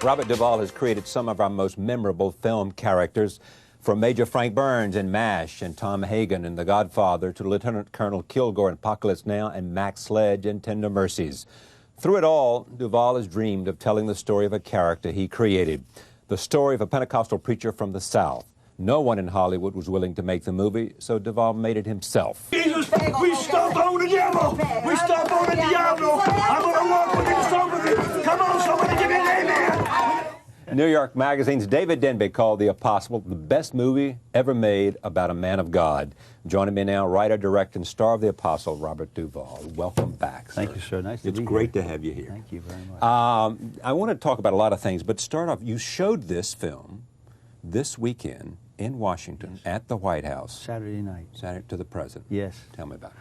Robert Duvall has created some of our most memorable film characters, from Major Frank Burns in MASH and Tom Hagen in The Godfather to Lieutenant Colonel Kilgore in Apocalypse Now and Max Sledge in Tender Mercies. Through it all, Duvall has dreamed of telling the story of a character he created, the story of a Pentecostal preacher from the South. No one in Hollywood was willing to make the movie, so Duvall made it himself. Jesus, we stop on the devil! We stop on the diablo! I'm gonna walk with him, stop with him! Come on, somebody give me an amen! New York Magazine's David Denby called The Apostle the best movie ever made about a man of God. Joining me now, writer, director, and star of The Apostle, Robert Duvall. Welcome back, sir. Thank you, sir. Nice to be here. It's great to have you here. Thank you very much. I want to talk about a lot of things, but start off, you showed this film this weekend in Washington at the White House. Saturday night. Saturday to the President. Yes. Tell me about it.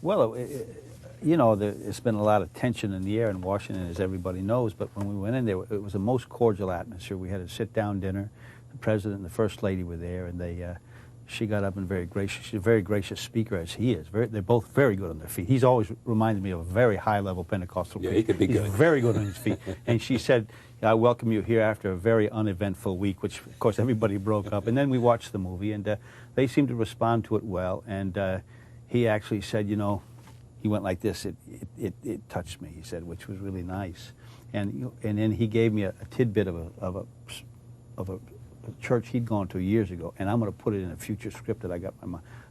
Well, you know, there's been a lot of tension in the air in Washington, as everybody knows, but when we went in there, it was the most cordial atmosphere. We had a sit-down dinner. The President and the First Lady were there, and she got up and very gracious. She's a very gracious speaker, as he is. They're both very good on their feet. He's always reminded me of a very high-level Pentecostal preacher. Yeah, he could be good. He's very good on his feet. And she said, I welcome you here after a very uneventful week, which, of course, everybody broke up. And then we watched the movie, and they seemed to respond to it well. And he actually said, you know, he went like this, it touched me, he said, which was really nice. And then he gave me a tidbit of a church he'd gone to years ago, and I'm going to put it in a future script that I got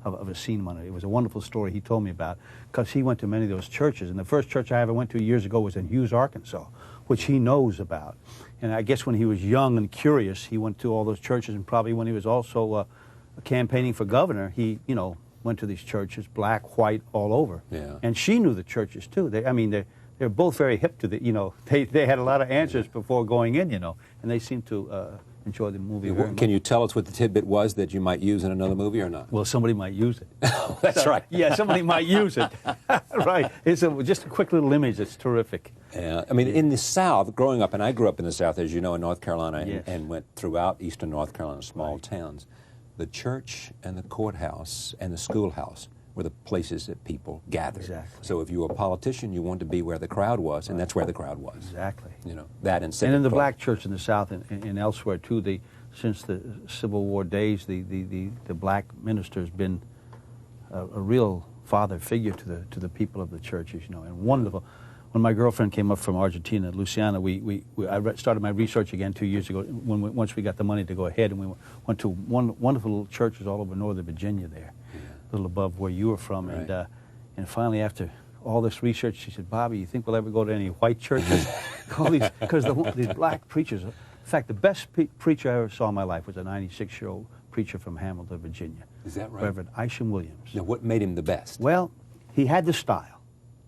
of a scene on it. It was a wonderful story he told me about, because he went to many of those churches, and the first church I ever went to years ago was in Hughes, Arkansas, which he knows about. And I guess when he was young and curious, he went to all those churches, and probably when he was also campaigning for governor, he, you know, went to these churches, black, white, all over. Yeah. And she knew the churches too. They're both very hip to the, you know, they had a lot of answers before going in, you know, and they seemed to enjoy the movie very much. Can you tell us what the tidbit was that you might use in another movie or not? Well, somebody might use it. That's right. Yeah, somebody might use it. Right. It's just a quick little image that's terrific. Yeah. I mean, in the South, growing up, and I grew up in the South, as you know, in North Carolina, yes, and went throughout eastern North Carolina, small towns. The church and the courthouse and the schoolhouse were the places that people gathered. Exactly. So if you were a politician, you wanted to be where the crowd was, and that's where the crowd was. Exactly. You know, that and civic in the club. black church in the South and elsewhere too, since the Civil War days, the black minister has been a real father figure to the people of the churches, you know, and wonderful. When my girlfriend came up from Argentina, Luciana, I started my research again 2 years ago once we got the money to go ahead, and we went to wonderful little churches all over northern Virginia there, a little above where you were from. Right. And finally, after all this research, she said, Bobby, you think we'll ever go to any white churches? Because these black preachers, in fact, the best preacher I ever saw in my life was a 96-year-old preacher from Hamilton, Virginia. Is that right? Reverend Isham Williams. Now, what made him the best? Well, he had the style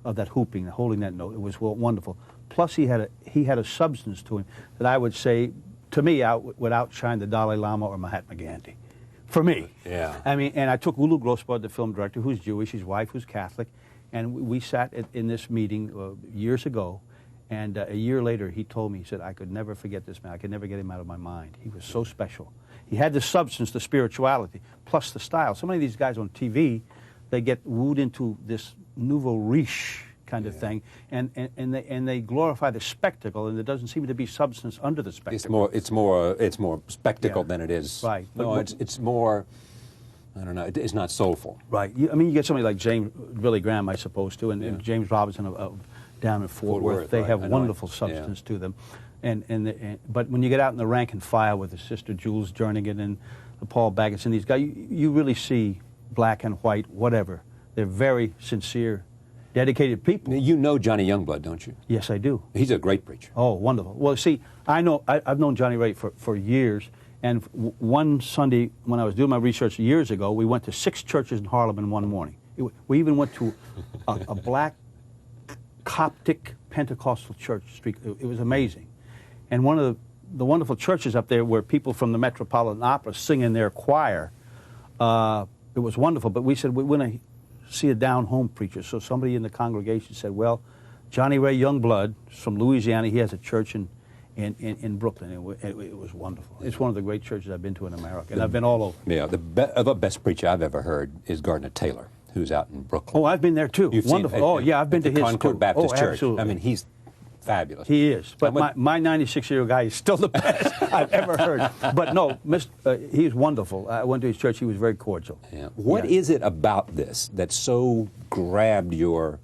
of that hooping, holding that note. It was wonderful. Plus, he had a substance to him that I would say, to me, would outshine the Dalai Lama or Mahatma Gandhi. For me. Yeah. I mean, and I took Ulu Grossbard, the film director, who's Jewish, his wife who's Catholic, and we sat in this meeting years ago, and a year later he told me, he said, I could never forget this man. I could never get him out of my mind. He was so special. He had the substance, the spirituality, plus the style. So many of these guys on TV, they get wooed into this nouveau riche kind of thing, and they glorify the spectacle, and there doesn't seem to be substance under the spectacle. It's more spectacle than it is. Right. No, it's more. I don't know. It's not soulful. Right. I mean, you get somebody like Billy Graham, I suppose, too, and James Robinson down in Fort Worth. They have wonderful substance to them, but when you get out in the rank and file with the Sister Jules Jernigan and the Paul Baggots and these guys, you really see black and white, whatever. They're very sincere, dedicated people. You know Johnny Youngblood, don't you? Yes, I do. He's a great preacher. Oh, wonderful. Well, see, I've known Johnny Ray for years, and one Sunday when I was doing my research years ago, we went to 6 churches in Harlem in one morning. We even went to a black Coptic Pentecostal church street. It was amazing. And one of the wonderful churches up there where people from the Metropolitan Opera sing in their choir, it was wonderful, but we said we want to see a down-home preacher. So somebody in the congregation said, well, Johnny Ray Youngblood is from Louisiana. He has a church in Brooklyn. It was wonderful. It's one of the great churches I've been to in America, and I've been all over. Yeah, the best preacher I've ever heard is Gardner Taylor, who's out in Brooklyn. Oh, I've been there too. You've wonderful. Seen, I've been to his Concord too. Baptist Church. Absolutely. I mean, he's fabulous. He is. But my 96-year-old guy is still the best I've ever heard. But no, he's wonderful. I went to his church. He was very cordial. Yeah. What is it about this that so grabbed your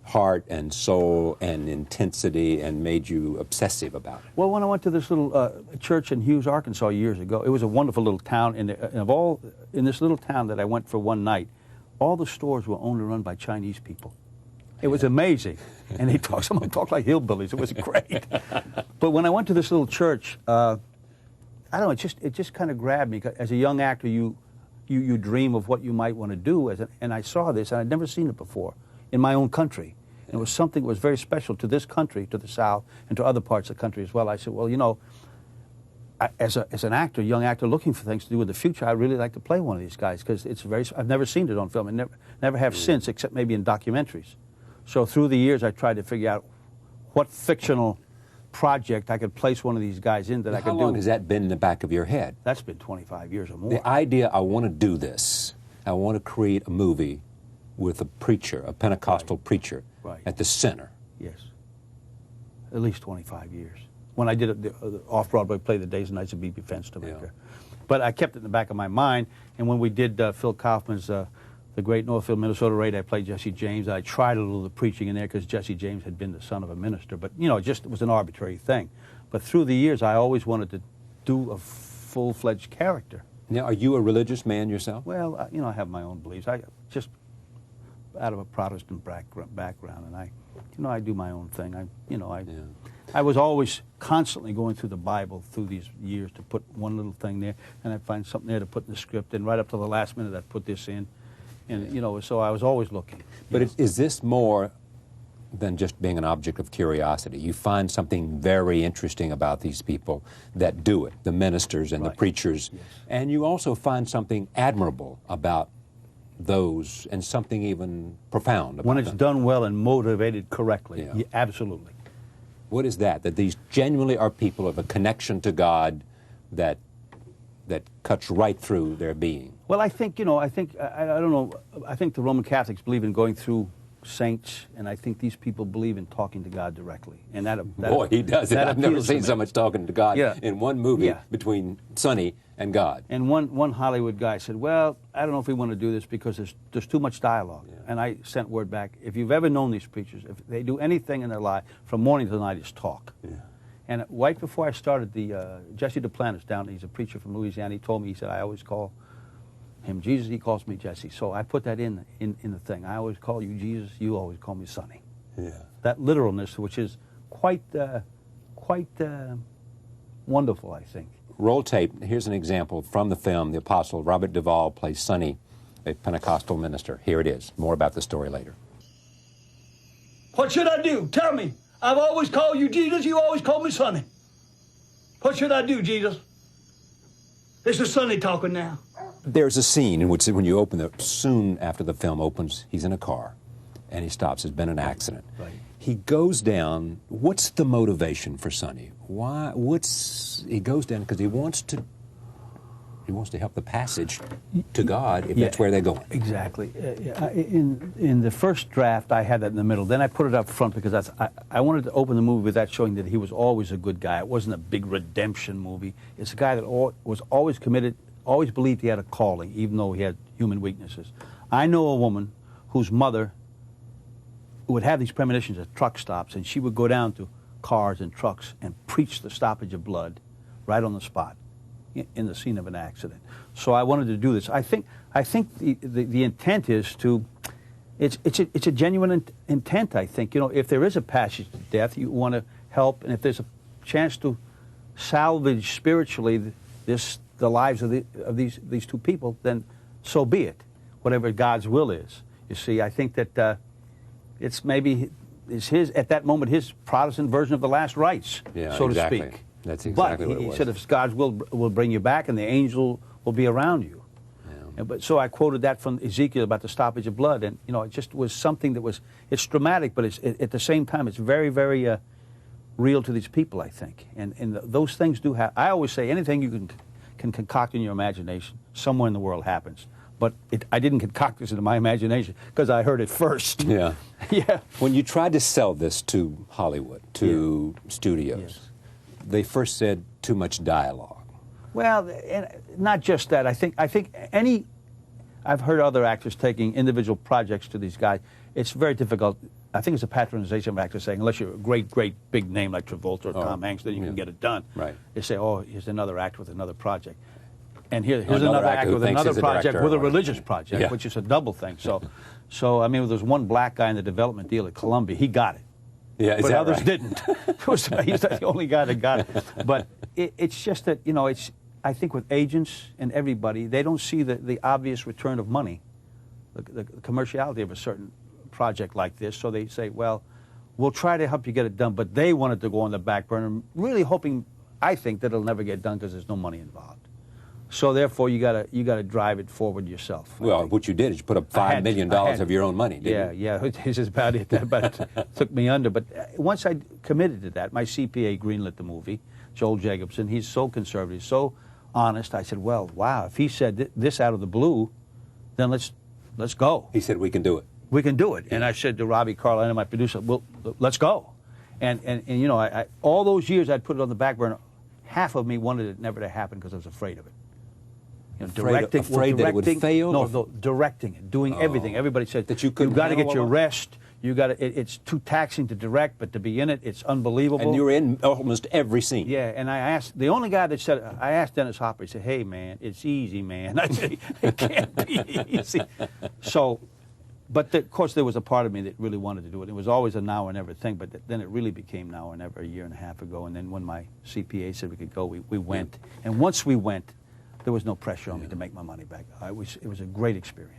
heart and soul and intensity and made you obsessive about it? Well, when I went to this little church in Hughes, Arkansas years ago, it was a wonderful little town. In this little town that I went for one night, all the stores were owned and run by Chinese people. It was amazing. And some of them talked like hillbillies. It was great. But when I went to this little church, I don't know, it just kind of grabbed me. As a young actor, you dream of what you might want to do. And I saw this, and I'd never seen it before in my own country. And it was something that was very special to this country, to the South, and to other parts of the country as well. I said, well, you know, as an actor, young actor looking for things to do in the future, I'd really like to play one of these guys because I've never seen it on film and never have since, except maybe in documentaries. So through the years, I tried to figure out what fictional project I could place one of these guys in that I could do. How long has that been in the back of your head? That's been 25 years or more. The idea, I want to do this. I want to create a movie with a preacher, a Pentecostal preacher, at the center. Yes. At least 25 years. When I did the off-Broadway play, The Days and Nights of B.B. Fenstermaker. Yeah. But I kept it in the back of my mind, and when we did Phil Kaufman's The Great Northfield, Minnesota Raid, I played Jesse James. I tried a little of the preaching in there because Jesse James had been the son of a minister, but, you know, it was an arbitrary thing. But through the years, I always wanted to do a full-fledged character. Now, are you a religious man yourself? Well, you know, I have my own beliefs. I just out of a Protestant background, and I do my own thing. I was always constantly going through the Bible through these years to put one little thing there, and I'd find something there to put in the script, and right up to the last minute I'd put this in, and you know, so I was always looking. But is this more than just being an object of curiosity? You find something very interesting about these people that do it, the ministers and the preachers, and you also find something admirable about those, and something even profound about when it's done well and motivated correctly. Yeah, absolutely. What is that? That these genuinely are people of a connection to God that cuts right through their being. Well, I think, you know, I don't know, I think the Roman Catholics believe in going through saints, and I think these people believe in talking to God directly. And boy, he does it. I've never seen so much talking to God in one movie between Sonny and God. And one Hollywood guy said, well, I don't know if we want to do this because there's too much dialogue. Yeah. And I sent word back, if you've ever known these preachers, if they do anything in their life from morning to night is talk. Yeah. And right before I started, Jesse Duplantis down, he's a preacher from Louisiana, he told me, he said, I always call him Jesus, he calls me Jesse. So I put that in the thing. I always call you Jesus, you always call me Sonny. Yeah. That literalness, which is quite wonderful, I think. Roll tape. Here's an example from the film. The Apostle Robert Duvall plays Sonny, a Pentecostal minister. Here it is. More about the story later. What should I do? Tell me. I've always called you Jesus. You always call me Sonny. What should I do, Jesus? This is Sonny talking now. There's a scene in which, when you open soon after the film opens, he's in a car, and he stops. There's been an accident. Right. He goes down. What's the motivation for Sonny? Why? He goes down because he wants to help the passage to God if that's where they're going. Exactly. In the first draft, I had that in the middle. Then I put it up front because I wanted to open the movie with that, showing that he was always a good guy. It wasn't a big redemption movie. It's a guy that was always committed, always believed he had a calling, even though he had human weaknesses. I know a woman whose mother would have these premonitions at truck stops, and she would go down to cars and trucks and preach the stoppage of blood right on the spot in the scene of an accident. So I wanted to do this. I think the intent is to, it's a genuine intent, I think. You know, if there is a passage to death, you want to help, and if there's a chance to salvage spiritually the lives of these two people, then so be it, whatever God's will is. You see, I think that it's maybe at that moment his Protestant version of the last rites, so to speak. That's exactly what it was. He said, if God's will bring you back, and the angel will be around you. Yeah. But so I quoted that from Ezekiel about the stoppage of blood, and you know, it just was something that it's dramatic, but at the same time, it's very, very real to these people, I think. And those things do happen. I always say anything you can concoct in your imagination, somewhere in the world happens. but I didn't concoct this into my imagination because I heard it first. Yeah. Yeah. When you tried to sell this to Hollywood, to studios, Yes. they first said too much dialogue. Well, and not just that. I think I've heard other actors taking individual projects to these guys. It's very difficult. I think it's a patronization of actors saying, unless you're a great, great big name like Travolta or Tom Hanks, then you can get it done. Right. They say, oh, here's another actor with another project. And here's Another another actor actor who with thinks another he's a project director with a or- religious project, Yeah. which is a double thing. So I mean, there was one black guy in the development deal at Columbia. He got it. Yeah, is But that others right? didn't. He's the only guy that got it. But it's just that, you know, I think with agents and everybody, they don't see the obvious return of money, the commerciality of a certain project like this. So they say, well, we'll try to help you get it done. But they wanted to go on the back burner, really hoping, I think, that it'll never get done because there's no money involved. So therefore, you gotta drive it forward yourself. I Well, think. what you did is you put up $5 million of your own money, didn't you? Yeah, this is about it. But it took me under. But once I committed to that, my CPA greenlit the movie, Joel Jacobson. He's so conservative, so honest. I said, well, wow, if he said this out of the blue, then let's go. He said, we can do it. We can do it. And I said to Robbie Carlina, my producer, well, let's go. And you know, I all those years I'd put it on the back burner. Half of me wanted it never to happen because I was afraid of it. You know, Afraid that it would fail? No, directing it, doing everything. Everybody said That you couldn't you've got to handle get your alone? rest. You got to. It's too taxing to direct, but to be in it, it's unbelievable. And you were in almost every scene. Yeah, and I asked the only guy that said, I asked Dennis Hopper. He said, "Hey, man, it's easy, man." I said, "It can't be easy." So, but of course, there was a part of me that really wanted to do it. It was always a now or never thing, but then it really became now or never a year and a half ago. And then when my CPA said we could go, we went. And once we went, there was no pressure on me to make my money back. It was a great experience.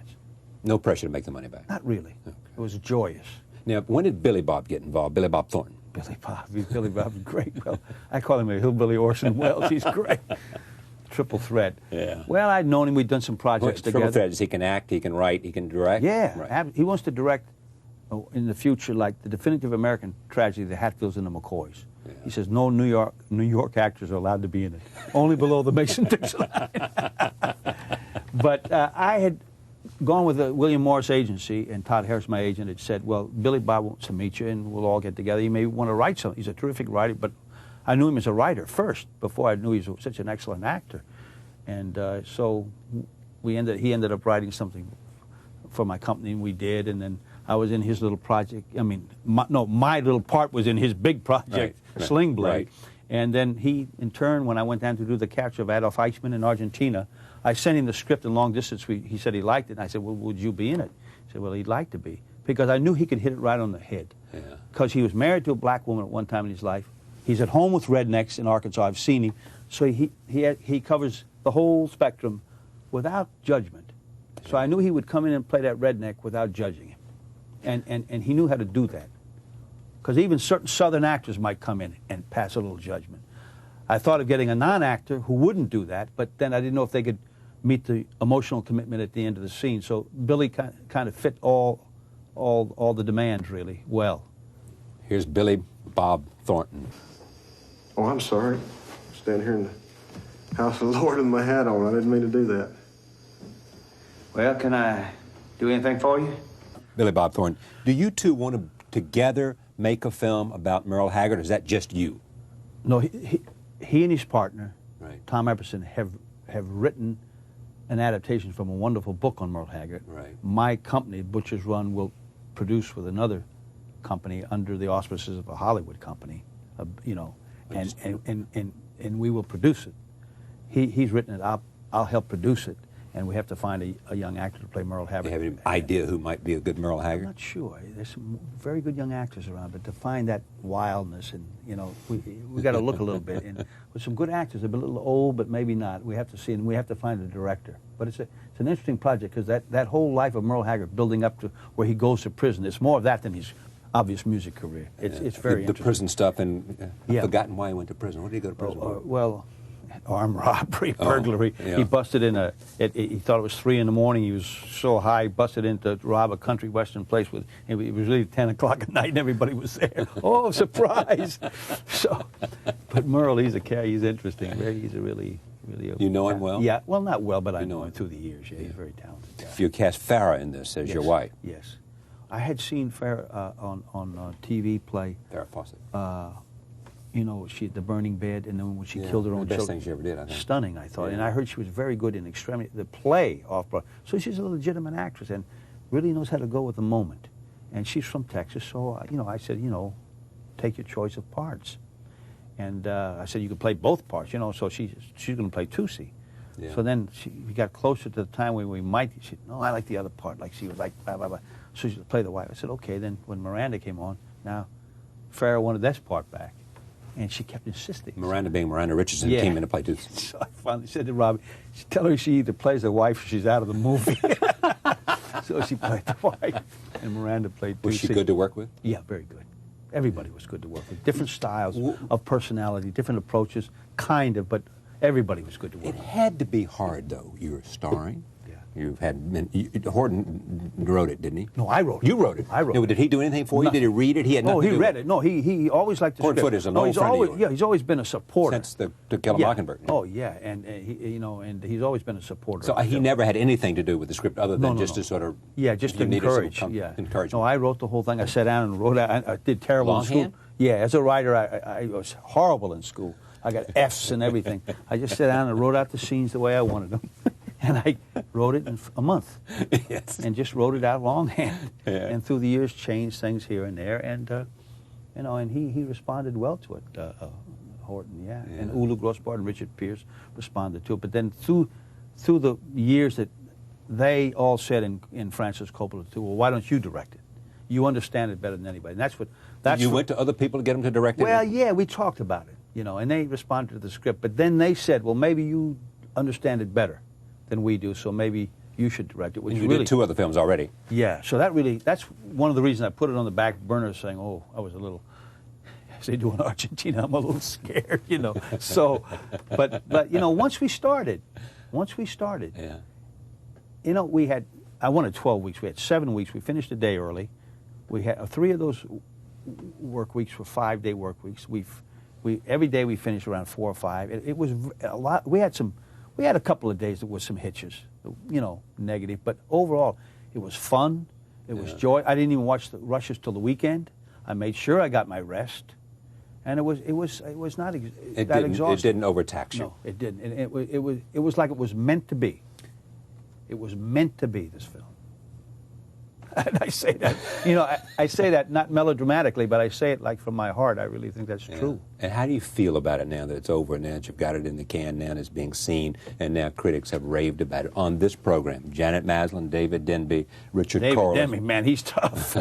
No pressure to make the money back. Not really. It was joyous. Now, when did Billy Bob get involved? Billy Bob Thornton. Billy Bob's great. Well, I call him a hillbilly Orson Welles. He's great. Triple threat. Yeah. Well, I'd known him. We'd done some projects together. Triple threat is he can act, he can write, he can direct. Yeah. Right. He wants to direct in the future, like the definitive American tragedy, the Hatfields and the McCoys. Yeah. He says no New York actors are allowed to be in it, only below the Mason-Dixon line. But I had gone with the William Morris agency, and Todd Harris, my agent, had said, well, Billy Bob wants to meet you, and we'll all get together. You may want to write something. He's a terrific writer, but I knew him as a writer first, before I knew he was such an excellent actor. And so he ended up writing something for my company, and we did, and then I was in his little project. I mean, my little part was in his big project, Right. Sling Blade. Right. And then he, in turn, when I went down to do the capture of Adolf Eichmann in Argentina, I sent him the script in long distance. He said he liked it. And I said, well, would you be in it? He said, well, he'd like to be. Because I knew he could hit it right on the head. Because he was married to a black woman at one time in his life. He's at home with rednecks in Arkansas. I've seen him. So he covers the whole spectrum without judgment. So I knew he would come in and play that redneck without judging him. And he knew how to do that. Because even certain Southern actors might come in and pass a little judgment. I thought of getting a non-actor who wouldn't do that, but then I didn't know if they could meet the emotional commitment at the end of the scene. So Billy kind of fit all the demands really well. Here's Billy Bob Thornton. Oh, I'm sorry. Stand here in the house of the Lord with my hat on. I didn't mean to do that. Well, can I do anything for you? Billy Bob Thornton. Do you two want to together make a film about Merle Haggard, or is that just you? No, he and his partner, Right. Tom Epperson, have written an adaptation from a wonderful book on Merle Haggard. Right. My company, Butcher's Run, will produce with another company under the auspices of a Hollywood company, and we will produce it. He's written it. I'll help produce it, and we have to find a young actor to play Merle Do you Haggard. have any idea who might be a good Merle I'm Haggard? not sure. There's some very good young actors around, but to find that wildness, and we got to look a little bit. And with some good actors, they're a little old, but maybe not. We have to see, and we have to find a director. But it's an interesting project because that whole life of Merle Haggard, building up to where he goes to prison, it's more of that than his obvious music career. It's very the interesting. prison stuff, and I've Yeah. forgotten why he went to prison. What did he go to prison for? Well, armed robbery, burglary. yeah. He busted in he thought it was 3 in the morning. He was so high, busted in to rob a country western place. It was really 10 o'clock at night and everybody was there. Oh, surprise. But Merle, he's interesting. He's a really Really You know him well? Yeah, well, not well, but I You know know him him. through the years. Yeah, he's very talented guy. You cast Farrah in this as your wife. Yes. I had seen Farrah on TV play, Farrah Fawcett. you know, the burning bed, and then when she killed her own the best children. thing she ever did, I think. Stunning, I thought. Yeah. And I heard she was very good in Extremity, the play off-Broadway. So she's a legitimate actress and really knows how to go with the moment. And she's from Texas, so, you know, I said, you know, take your choice of parts. And I said, you could play both parts, you know, so she's going to play Tootsie. Yeah. So then we got closer to the time when we might, she said, no, I like the other part. Like she was like, blah, blah, blah. So she would play the wife. I said, okay. Then when Miranda came on, now Farrah wanted that part back. And she kept insisting. Miranda being Miranda Richardson came in to play Tootsie. So I finally said to Robbie, tell her she either plays the wife or she's out of the movie. So she played the wife, and Miranda played Tootsie. Was she good to work with? Yeah, very good. Everybody was good to work with. Different styles of personality, different approaches, kind of, but everybody was good to work It with. had to be hard, though. You were starring. Yeah. You've had Horton wrote it, didn't he? No, I wrote it. You wrote it. I wrote No, it. Did he do anything for you? Nothing. Did he read it? He had nothing Oh, to he do read with it. No, he always liked the Horton script. Foote is an no, old he's friend of always, yours. yeah, he's always been a supporter. Since the To Kill a Yeah. Mockingbird. Oh yeah, and he, you know, and he's always been a supporter. So of the he film. never had anything to do with the script other than No, just no. to sort of just to you needed some encourage. Yeah, encouragement. No, I wrote the whole thing. I sat down and wrote out. I did terrible in school. Longhand? Yeah, as a writer, I was horrible in school. I got F's and everything. I just sat down and wrote out the scenes the way I wanted them, and I wrote it in a month. Yes. And just wrote it out longhand. Yeah. And through the years, changed things here and there, and you know, and he responded well to it. Horton, yeah. And Ulu Grossbart and Richard Pierce responded to it. But then through the years that they all said in Francis Coppola too, well, why don't you direct it? You understand it better than anybody. And that's You went to other people to get them to direct it? Well, yeah, we talked about it, you know, and they responded to the script. But then they said, well, maybe you understand it better than we do, so maybe you should direct it. Which You really, did 2 other films already. yeah, so that's one of the reasons I put it on the back burner, saying, oh, I was a little, as they do in Argentina, I'm a little scared, you know. So, but you know, once we started, Yeah. you know, I wanted 12 weeks. We had 7 weeks. We finished a day early. We had 3 of those work weeks were 5-day work weeks. Every day we finished around 4 or 5. It was a lot. We had a couple of days that was some hitches, you know, negative. But overall, it was fun. It was joy. I didn't even watch the rushes till the weekend. I made sure I got my rest, and it was not that exhausting. It didn't overtax you. No, it didn't. And it was like it was meant to be. It was meant to be, this film. And I say that, you know, I say that not melodramatically, but I say it like from my heart. I really think that's true. And how do you feel about it now that it's over, now that you've got it in the can, now that it's being seen, and now critics have raved about it on this program? Janet Maslin, David Denby, Richard Corliss. David Denby, man, he's tough.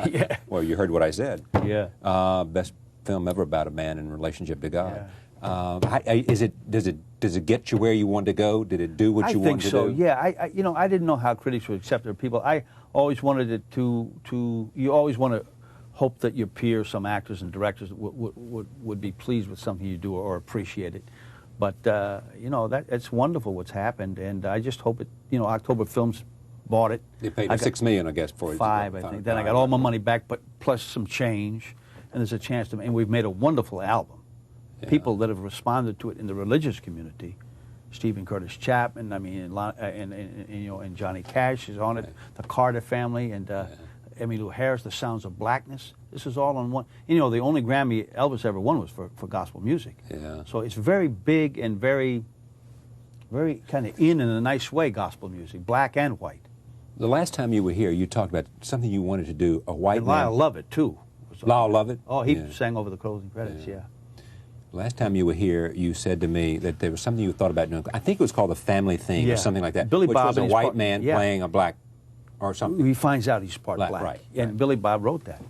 Yeah. Well, you heard what I said. Yeah. Best film ever about a man in relationship to God. Does it get you where you want to go? Did it do what you wanted to do? I think so. Yeah. You know, I didn't know how critics would accept it. People, I always wanted it to. You always want to hope that your peers, some actors and directors, would be pleased with something you do or appreciate it. But you know, it's wonderful what's happened, and I just hope it. You know, October Films bought it. They paid $6 million, I guess, for it. 5, I think. Then I got all my money back, but plus some change, and there's a chance to. And we've made a wonderful album. Yeah. People that have responded to it in the religious community, Stephen Curtis Chapman, I mean, and you know, and Johnny Cash is on it, the Carter family, and Emmylou Harris, The Sounds of Blackness. This is all on one. You know, the only Grammy Elvis ever won was for gospel music. Yeah. So it's very big and very, very kind of in a nice way, gospel music, black and white. The last time you were here, you talked about something you wanted to do, a white And man. Lyle Lovett, too. Lyle Lovett? Oh, he Yeah. sang over the closing credits, yeah. Last time you were here, you said to me that there was something you thought about doing. I think it was called The Family Thing or something like that. Billy which Bob was a and his white man playing a black or something. He finds out he's part black. Right, And right. Billy Bob wrote that,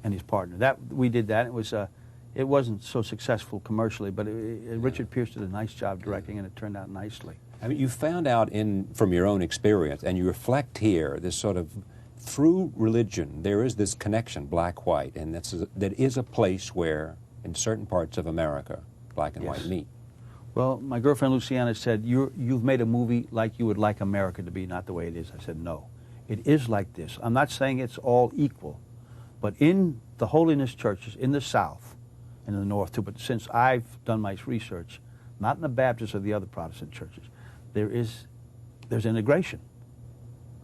and his partner. We did that. It wasn't so successful commercially, but Richard Pierce did a nice job directing, and it turned out nicely. I mean, you found out from your own experience, and you reflect here, this sort of, through religion, there is this connection, black-white, and that is a place where, in certain parts of America, black and white meet. Well, my girlfriend Luciana said, you've made a movie like you would like America to be, not the way it is. I said, no. It is like this. I'm not saying it's all equal, but in the holiness churches in the South and in the North too, but since I've done my research, not in the Baptist or the other Protestant churches. There's integration.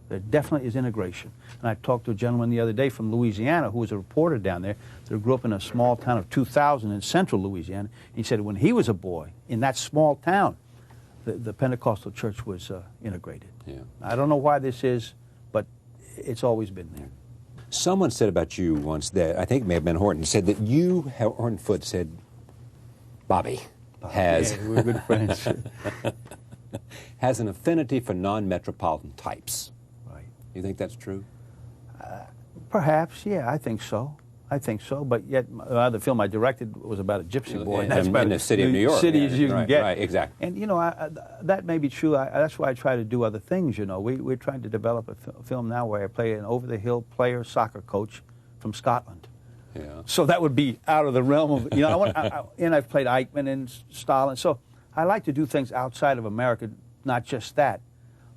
There definitely is integration. And I talked to a gentleman the other day from Louisiana who was a reporter down there that grew up in a small town of 2,000 in central Louisiana. He said when he was a boy in that small town, the Pentecostal church was integrated. Yeah. I don't know why this is, but it's always been there. Someone said about you once that, I think it may have been Horton, said that you, Horton Foote said, Bobby has... Yeah, we're good friends. has an affinity for non-metropolitan types. Right. You think that's true? Perhaps, yeah, I think so. I think so, but yet the film I directed was about a gypsy boy. In, That's about the city of New York. City as you right, can get. Right, exactly. And, you know, that may be true. That's why I try to do other things, you know. We're trying to develop a film now where I play an over-the-hill player soccer coach from Scotland. Yeah. So that would be out of the realm of, you know, and I've played Eichmann and Stalin. So I like to do things outside of America, not just that.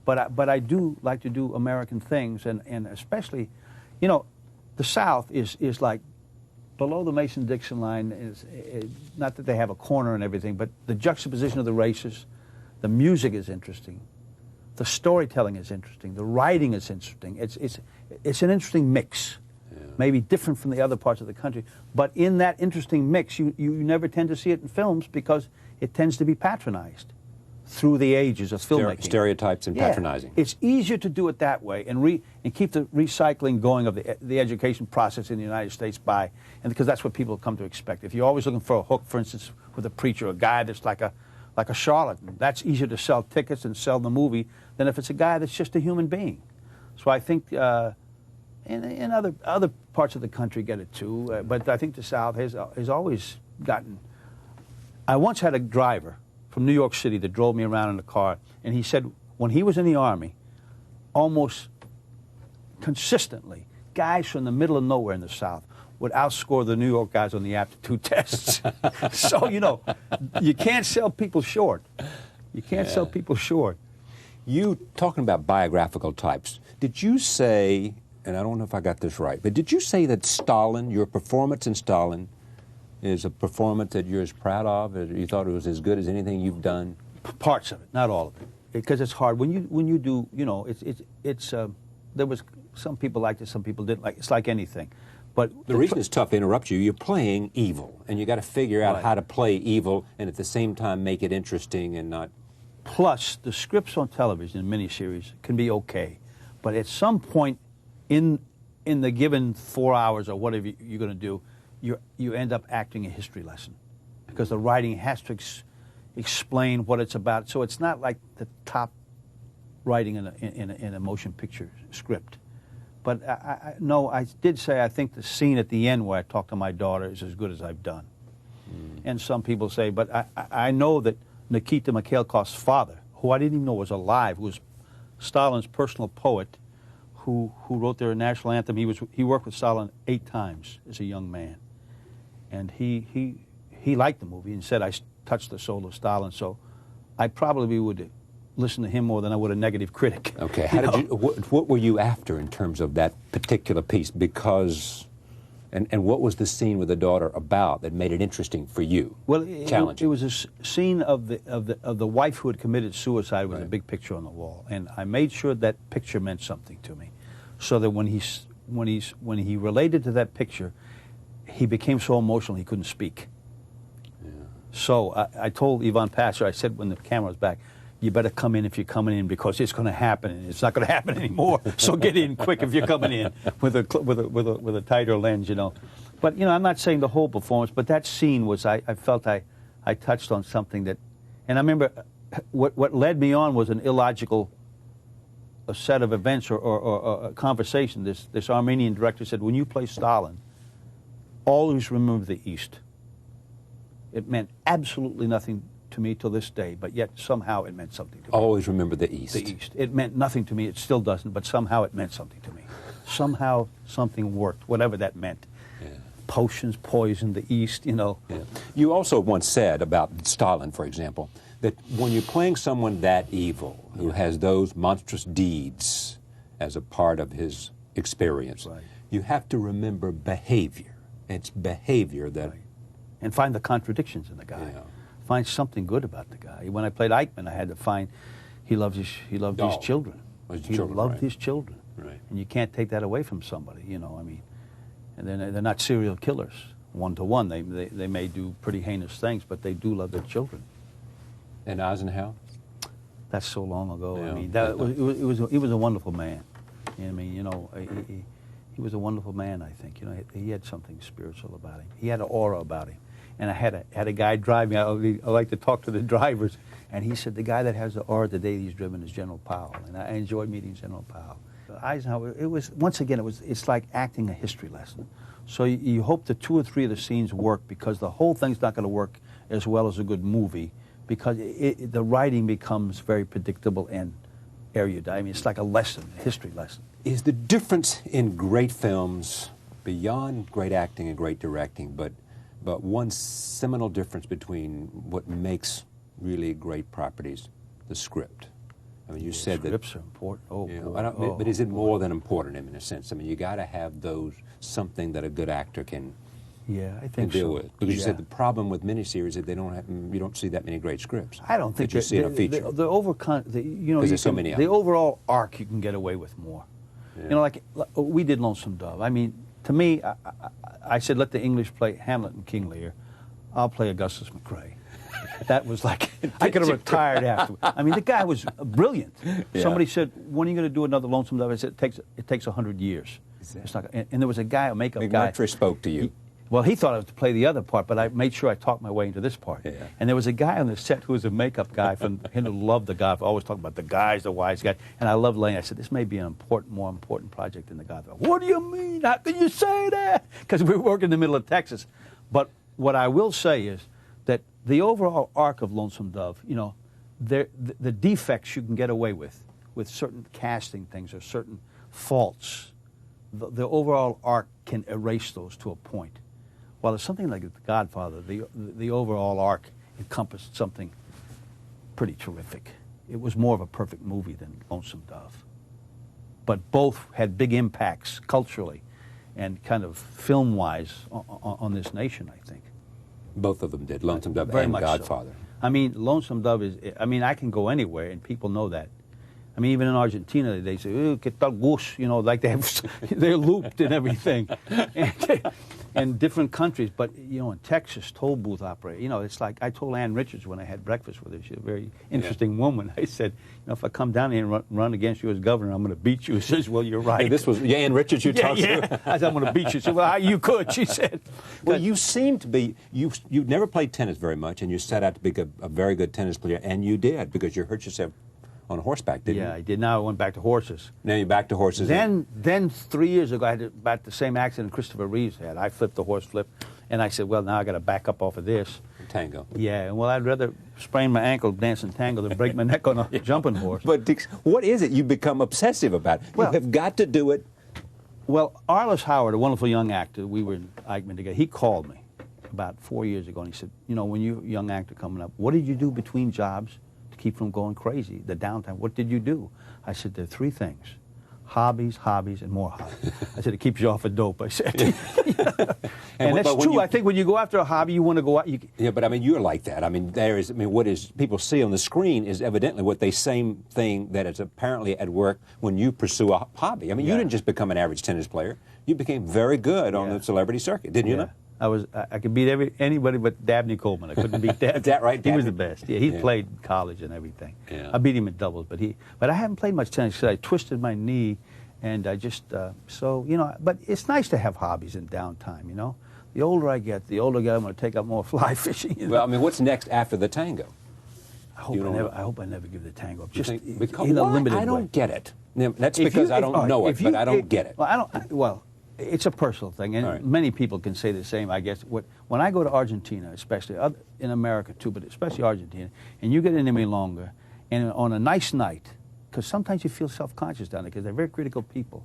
But I do like to do American things, and especially, you know, the South is like below the Mason-Dixon line. Is not that they have a corner and everything, but the juxtaposition of the races, the music is interesting, the storytelling is interesting, the writing is interesting. It's an interesting mix, maybe different from the other parts of the country. But in that interesting mix, you never tend to see it in films because it tends to be patronized through the ages of filmmaking. Stereotypes and patronizing. It's easier to do it that way and keep the recycling going of the education process in the United States because that's what people come to expect. If you're always looking for a hook, for instance, with a preacher, a guy that's like a charlatan, that's easier to sell tickets and sell the movie than if it's a guy that's just a human being. So I think in other parts of the country get it too, but I think the South has always gotten. I once had a driver from New York City that drove me around in a car, and he said when he was in the Army, almost consistently, guys from the middle of nowhere in the South would outscore the New York guys on the aptitude tests. So, you know, you can't sell people short. You can't sell people short. You, talking about biographical types, did you say, and I don't know if I got this right, but did you say that Stalin, your performance in Stalin, is a performance that you're as proud of? You thought it was as good as anything you've done? Parts of it, not all of it, because it's hard when you do. You know, it's there was some people liked it, some people didn't like it. It's like anything, but the reason it's tough to interrupt you, you're playing evil, and you got to figure out how to play evil and at the same time make it interesting and not. Plus, the scripts on television, miniseries, can be okay, but at some point in the given 4 hours or whatever you're going to do, you end up acting a history lesson because the writing has to explain what it's about. So it's not like the top writing in a motion picture script. But I did say I think the scene at the end where I talk to my daughter is as good as I've done. And some people say, but I know that Nikita Mikhailkov's father, who I didn't even know was alive, who was Stalin's personal poet, who wrote their national anthem. He worked with Stalin 8 times as a young man. And he liked the movie and said I touched the soul of Stalin, so I probably would listen to him more than I would a negative critic. Okay, what were you after in terms of that particular piece? Because, and what was the scene with the daughter about that made it interesting for you? Well, challenging. It was a scene of the wife who had committed suicide with a big picture on the wall, and I made sure that picture meant something to me, so that when he related to that picture, he became so emotional he couldn't speak. Yeah. So I told Ivan Passer, I said when the camera was back, you better come in if you're coming in because it's going to happen, and it's not going to happen anymore. So get in quick if you're coming in with a tighter lens, you know. But you know, I'm not saying the whole performance, but that scene was I felt I touched on something that, and I remember what led me on was an illogical set of events or a conversation. This Armenian director said, when you play Stalin, always remember the East. It meant absolutely nothing to me till this day, but yet somehow it meant something to me. Always remember the East. The East. It meant nothing to me. It still doesn't, but somehow it meant something to me. Somehow something worked, whatever that meant. Yeah. Potions, poison, the East, you know. Yeah. You also once said about Stalin, for example, that when you're playing someone that evil, who has those monstrous deeds as a part of his experience, you have to remember behavior. It's behavior that... And find the contradictions in the guy. Yeah. find something good about the guy. When I played Eichmann, I had to find he loved his children. He loved his children. Right. And you can't take that away from somebody, you know, I mean. And they're not serial killers, one-to-one. They may do pretty heinous things, but they do love their children. And Eisenhower? That's so long ago. Yeah. I mean, he was a wonderful man. I mean, you know, he was a wonderful man, I think. You know, he had something spiritual about him. He had an aura about him. And I had a guy drive me. I like to talk to the drivers. And he said, the guy that has the aura today he's driven is General Powell. And I enjoyed meeting General Powell. Eisenhower, it was, once again, it's like acting a history lesson. So you hope that 2 or 3 of the scenes work, because the whole thing's not going to work as well as a good movie, because the writing becomes very predictable and erudite. I mean, it's like a lesson, a history lesson. Is the difference in great films, beyond great acting and great directing, but one seminal difference between what makes really great properties, the script? I mean, you said that scripts are important. Oh, you know, but is it more than important in a sense? I mean, you got to have something that a good actor can I think deal so. with. Because you said the problem with miniseries is that you don't see that many great scripts. I don't think that you see in a feature. You know, there's so many of the them. overall arc you can get away with more. Yeah. You know, like we did Lonesome Dove. I mean, to me, I said let the English play Hamlet and King Lear. I'll play Augustus McCrae. That was like, I could have retired after. I mean, the guy was brilliant. Yeah. Somebody said, when are you going to do another Lonesome Dove? I said, it takes 100 years. It's not, and there was a guy, a makeup guy. McMurtry spoke to you. He thought I was to play the other part, but I made sure I talked my way into this part. Yeah. And there was a guy on the set who was a makeup guy from him who loved the Godfather. Always talking about the guy's the wise guy. And I loved Lane. I said, this may be an more important project than the Godfather. What do you mean? How can you say that? Because we were working in the middle of Texas. But what I will say is that the overall arc of Lonesome Dove, you know, the defects you can get away with certain casting things or certain faults, the overall arc can erase those to a point. While there's something like The Godfather, the overall arc encompassed something pretty terrific. It was more of a perfect movie than Lonesome Dove. But both had big impacts culturally and kind of film-wise on this nation, I think. Both of them did, Lonesome Dove Very and much Godfather. So. I mean, Lonesome Dove is, I mean, I can go anywhere and people know that. I mean, even in Argentina, they say, oh, que tal gus, you know, like they're looped and everything. And different countries, but, you know, in Texas, toll booth operator, you know, it's like, I told Ann Richards when I had breakfast with her, she's a very interesting woman, I said, you know, if I come down here and run against you as governor, I'm going to beat you. She says, well, you're right. Hey, this was Ann Richards you talked to? I said, I'm going to beat you. She said, well, you could, she said. Well, you seem to be, you've never played tennis very much, and you set out to be a very good tennis player, and you did, because you hurt yourself on horseback, didn't you? Yeah, I did. Now I went back to horses. Now you're back to horses. Then 3 years ago, I had about the same accident Christopher Reeves had. I flipped the horse flip, and I said, well, now I got to back up off of this. Tango. Yeah, well, I'd rather sprain my ankle dancing tango than break my neck on a jumping horse. But what is it you become obsessive about? Well, you have got to do it. Well, Arliss Howard, a wonderful young actor, we were in Eichmann together, he called me about 4 years ago, and he said, you know, when you're a young actor coming up, what did you do between jobs keep from going crazy, the downtime? What did you do? I said, there are 3 things. Hobbies, and more hobbies. I said, it keeps you off of dope, I said. and that's true. I think when you go after a hobby, you want to go out. Yeah, but I mean, you're like that. I mean, what people see on the screen is evidently what they same thing that is apparently at work when you pursue a hobby. I mean, you didn't just become an average tennis player. You became very good on the celebrity circuit, didn't you know? I could beat anybody but Dabney Coleman. I couldn't beat Dabney. Is that right? He was the best. Yeah, he played college and everything. Yeah. I beat him at doubles, but I haven't played much tennis because I twisted my knee, and I just so you know. But it's nice to have hobbies in downtime. You know, the older I get, I'm going to take up more fly fishing. You know? Well, I mean, what's next after the tango? I hope I never give the tango up. Just because, in a limited way. I don't get it. That's because I don't know it, but I don't get it. Well, it's a personal thing, and many people can say the same, I guess. When I go to Argentina, especially, in America too, but especially Argentina, and you get into Milonga, and on a nice night, because sometimes you feel self-conscious down there, because they're very critical people,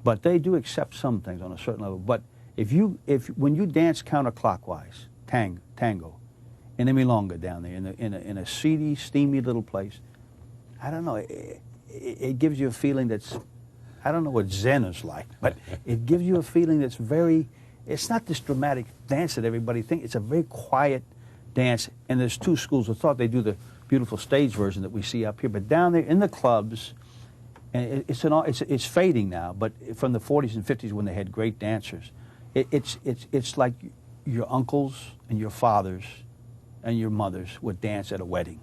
but they do accept some things on a certain level. But when you dance counterclockwise, tango, in a Milonga down there, in a seedy, steamy little place, I don't know, it gives you a feeling that's, I don't know what Zen is like, but it gives you a feeling that's it's not this dramatic dance that everybody thinks. It's a very quiet, dance. And there's two schools of thought. They do the beautiful stage version that we see up here, but down there in the clubs, and it's fading now, but from the 40s and 50s when they had great dancers, it's like your uncles and your fathers and your mothers would dance at a wedding.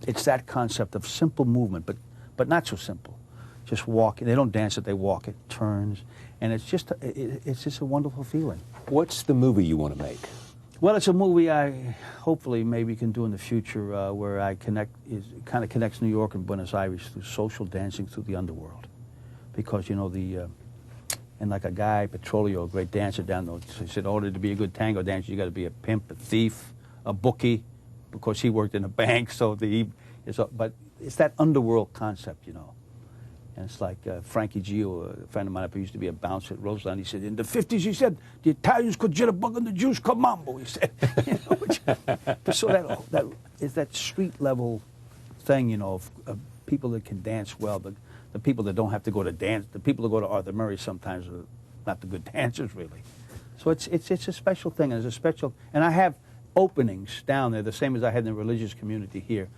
It's that concept of simple movement, but not so simple. Just walking. They don't dance it, they walk it, turns, and it's just a wonderful feeling. What's the movie you want to make? Well, it's a movie I hopefully maybe can do in the future where I kind of connects New York and Buenos Aires through social dancing through the underworld. Because, you know, and like a guy, Petrolio, a great dancer down there, he said, in order to be a good tango dancer, you got to be a pimp, a thief, a bookie, because he worked in a bank, but it's that underworld concept, you know. And it's like Frankie Gio, a friend of mine up here, used to be a bouncer at Roseland. He said, in the 50s, he said, the Italians could jitterbug and the Jews could mambo, he said. You know, so that is that street level thing, you know, of people that can dance well, but the people that don't have to go to dance, the people that go to Arthur Murray sometimes are not the good dancers, really. So it's a special thing, and and I have openings down there, the same as I had in the religious community here,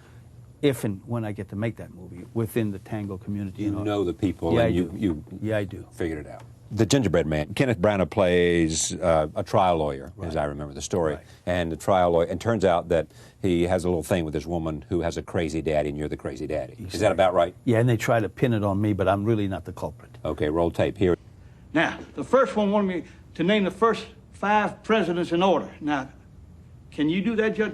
if and when I get to make that movie within the tango community. You know the people, yeah, and I do. Figured it out. The Gingerbread Man. Kenneth Branagh plays a trial lawyer, right, as I remember the story. Right. And the trial lawyer, and turns out that he has a little thing with this woman who has a crazy daddy, and you're the crazy daddy. Exactly. Is that about right? Yeah, and they try to pin it on me, but I'm really not the culprit. Okay, roll tape here. Now, the first one wanted me to name the first 5 presidents in order. Now, can you do that, Judge?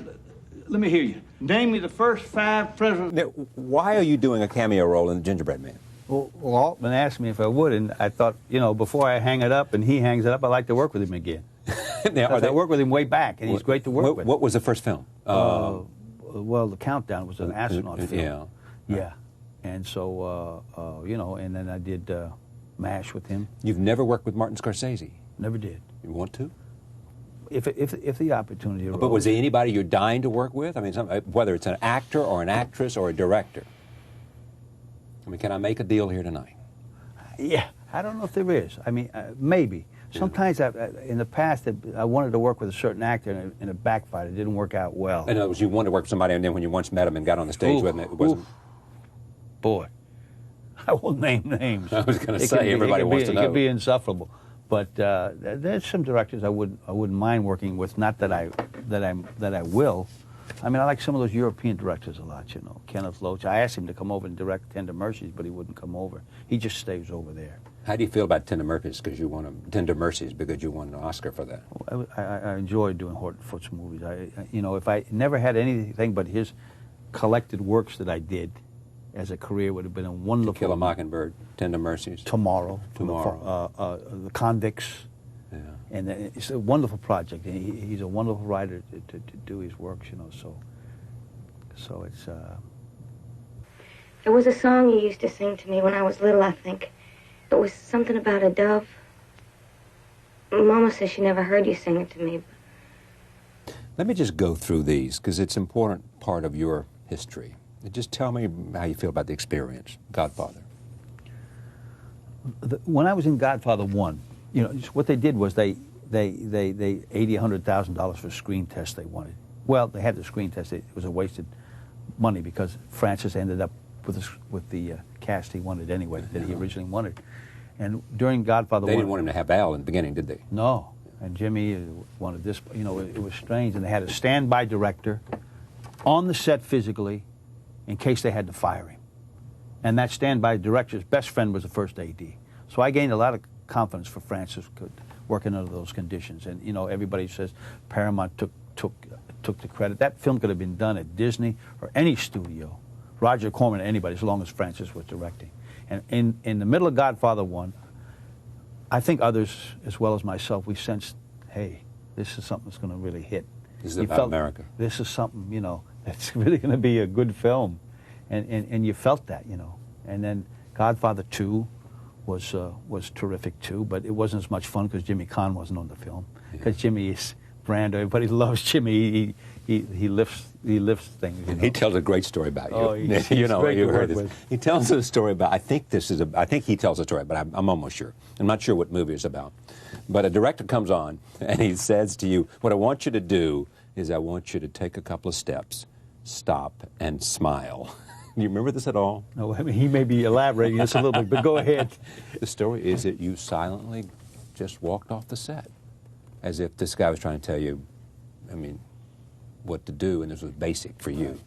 Let me hear you. Name me the first 5 presidents. Now, why are you doing a cameo role in The Gingerbread Man? Well, Altman asked me if I would, and I thought, you know, before I hang it up and he hangs it up, I'd like to work with him again. Now, I worked with him way back, and he's great to work with. What was the first film? Well, The Countdown was an astronaut film. Yeah. Yeah. And so, you know, and then I did MASH with him. You've never worked with Martin Scorsese? Never did. You want to? If the opportunity arose. But was there anybody you're dying to work with? I mean, whether it's an actor or an actress or a director. I mean, can I make a deal here tonight? Yeah, I don't know if there is. I mean, maybe. Sometimes in the past, I wanted to work with a certain actor, and it backfired. It didn't work out well. In other words, you wanted to work with somebody, and then when you once met him and got on the stage with him, it wasn't... Boy, I won't name names. I was going to say, everybody wants to know. It could be insufferable. But there's some directors I wouldn't mind working with. Not that I will. I mean, I like some of those European directors a lot. You know, Kenneth Loach. I asked him to come over and direct Tender Mercies, but he wouldn't come over. He just stays over there. How do you feel about Tender Mercies because you won an Oscar for that? I enjoy doing Horton Foote's movies. You know, if I never had anything but his collected works that I did as a career, would have been a wonderful. To Kill a Mockingbird, Tender Mercies. Tomorrow. The Convicts. Yeah. And it's a wonderful project. He's a wonderful writer to do his works, you know. So it's. There was a song you used to sing to me when I was little, I think. It was something about a dove. Mama says she never heard you sing it to me. Let me just go through these, because it's an important part of your history. Just tell me how you feel about the experience, Godfather. When I was in Godfather 1, you know, what they did was they $80,000, $100,000 for a screen test they wanted. Well, they had the screen test. It was a wasted money because Francis ended up with the cast he wanted anyway, that he originally wanted. And during Godfather 1... They didn't want him to have Al in the beginning, did they? No. And Jimmy wanted this, you know, it was strange. And they had a standby director on the set physically in case they had to fire him. And that standby director's best friend was the first AD. So I gained a lot of confidence for Francis working under those conditions. And, you know, everybody says Paramount took the credit. That film could have been done at Disney or any studio, Roger Corman, anybody, as long as Francis was directing. And in the middle of Godfather 1, I think others, as well as myself, we sensed, hey, this is something that's going to really hit. This is about America. This is something, you know, that's really going to be a good film. And you felt that, you know. And then Godfather 2 was terrific, too, but it wasn't as much fun because Jimmy Caan wasn't on the film. Because Jimmy is Brando. Everybody loves Jimmy. He lifts things. You know? He tells a great story about you. Oh, he's you know, great you to heard work this. with. He tells a story about. I think he tells a story, but I'm almost sure. I'm not sure what movie it's about. But a director comes on and he says to you, "What I want you to do is I want you to take a couple of steps, stop, and smile. Do you remember this at all? No, I mean, he may be elaborating this a little bit, but go ahead. The story is that you silently just walked off the set, as if this guy was trying to tell you, I mean, what to do, and this was basic for you.